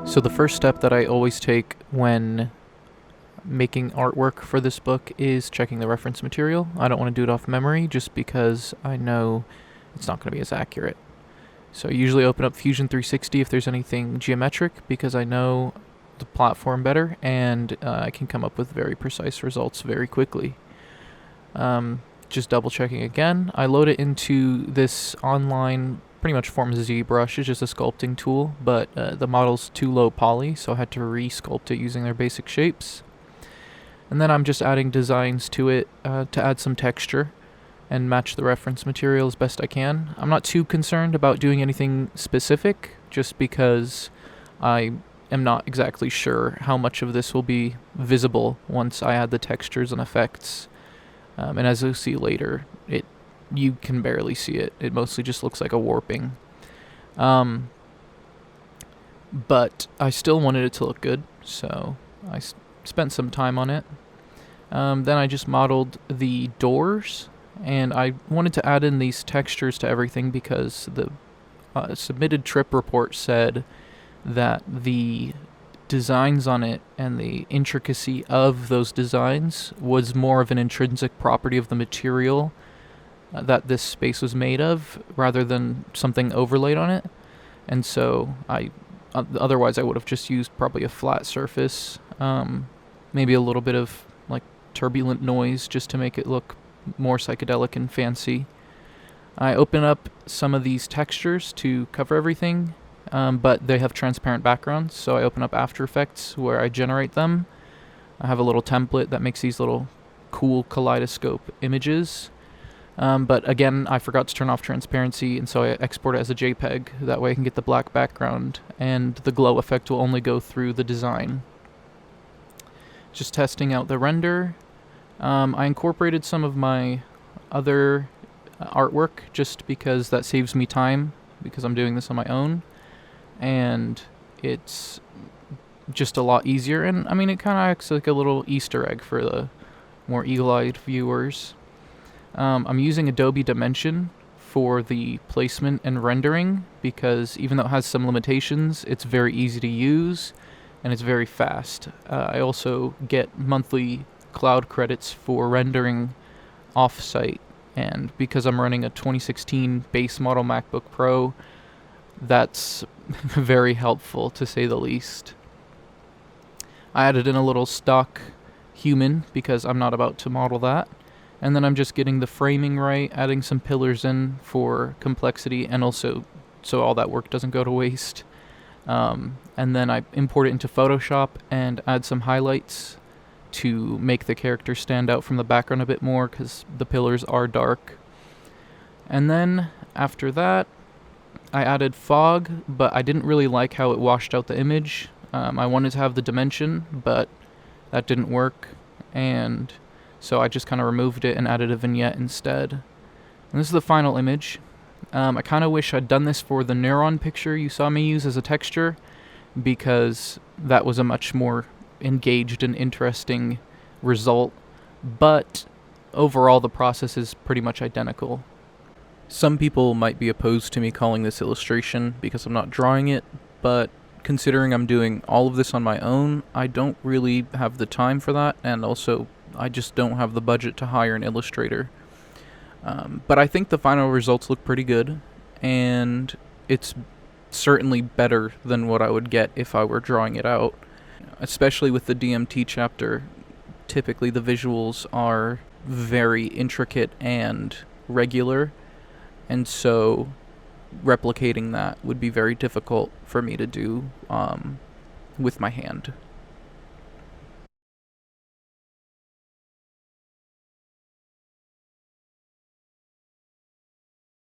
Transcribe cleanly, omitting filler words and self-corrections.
So the first step that I always take when making artwork for this book is checking the reference material. I don't want to do it off memory just because I know it's not going to be as accurate. So I usually open up Fusion 360 if there's anything geometric because I know the platform better and I can come up with very precise results very quickly. Just double checking again. I load it into this online pretty much forms a ZBrush. It's just a sculpting tool, but the model's too low poly, so I had to re-sculpt it using their basic shapes. And then I'm just adding designs to it to add some texture and match the reference material as best I can. I'm not too concerned about doing anything specific, just because I am not exactly sure how much of this will be visible once I add the textures and effects. And as you'll see later, you can barely see it. It mostly just looks like a warping. But I still wanted it to look good, so I spent some time on it. Then I just modeled the doors, and I wanted to add in these textures to everything because the submitted trip report said that the designs on it and the intricacy of those designs was more of an intrinsic property of the material that this space was made of rather than something overlaid on it. And so otherwise I would have just used probably a flat surface, maybe a little bit of like turbulent noise just to make it look more psychedelic and fancy. I open up some of these textures to cover everything, but they have transparent backgrounds, so I open up After Effects where I generate them. I have a little template that makes these little cool kaleidoscope images. But again, I forgot to turn off transparency, and so I export it as a JPEG. That way I can get the black background, and the glow effect will only go through the design. Just testing out the render. I incorporated some of my other artwork just because that saves me time, because I'm doing this on my own, and it's just a lot easier. And I mean, it kind of acts like a little Easter egg for the more eagle-eyed viewers. I'm using Adobe Dimension for the placement and rendering because even though it has some limitations, it's very easy to use and it's very fast. I also get monthly cloud credits for rendering off-site, and because I'm running a 2016 base model MacBook Pro, that's very helpful to say the least. I added in a little stock human because I'm not about to model that. And then I'm just getting the framing right, adding some pillars in for complexity, and also so all that work doesn't go to waste. And then I import it into Photoshop and add some highlights to make the character stand out from the background a bit more, because the pillars are dark. And then after that, I added fog, but I didn't really like how it washed out the image. I wanted to have the dimension, but that didn't work, and so I just kind of removed it and added a vignette instead. And this is the final image. I kind of wish I'd done this for the neuron picture you saw me use as a texture, because that was a much more engaged and interesting result, but overall the process is pretty much identical. Some people might be opposed to me calling this illustration because I'm not drawing it, but considering I'm doing all of this on my own, I don't really have the time for that, and also I just don't have the budget to hire an illustrator. But I think the final results look pretty good, and it's certainly better than what I would get if I were drawing it out. Especially with the DMT chapter, typically the visuals are very intricate and regular, and so replicating that would be very difficult for me to do with my hand.